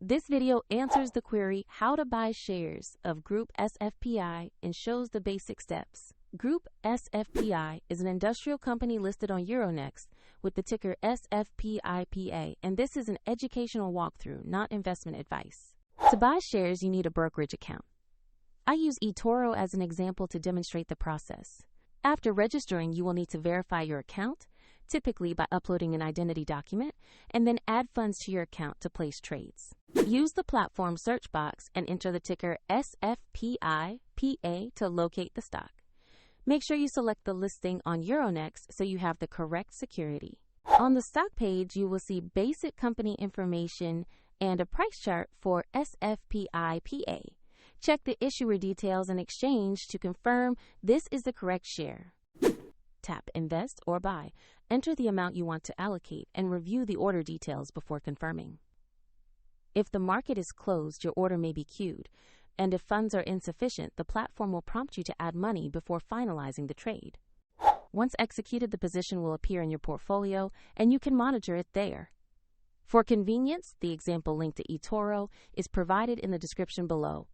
This video answers the query how to buy shares of Groupe SFPI and shows the basic steps. Groupe SFPI is an industrial company listed on Euronext with the ticker SFPI.PA, and this is an educational walkthrough, not investment advice. To buy shares, you need a brokerage account. I use eToro as an example to demonstrate the process. After registering, you will need to verify your account, typically by uploading an identity document, and then add funds to your account to place trades. Use the platform search box and enter the ticker SFPI.PA to locate the stock. Make sure you select the listing on Euronext so you have the correct security. On the stock page, you will see basic company information and a price chart for SFPI.PA. Check the issuer details and exchange to confirm this is the correct share. Tap Invest or Buy. Enter the amount you want to allocate and review the order details before confirming. If the market is closed, your order may be queued, and if funds are insufficient, the platform will prompt you to add money before finalizing the trade. Once executed, the position will appear in your portfolio, and you can monitor it there. For convenience, the example link to eToro is provided in the description below.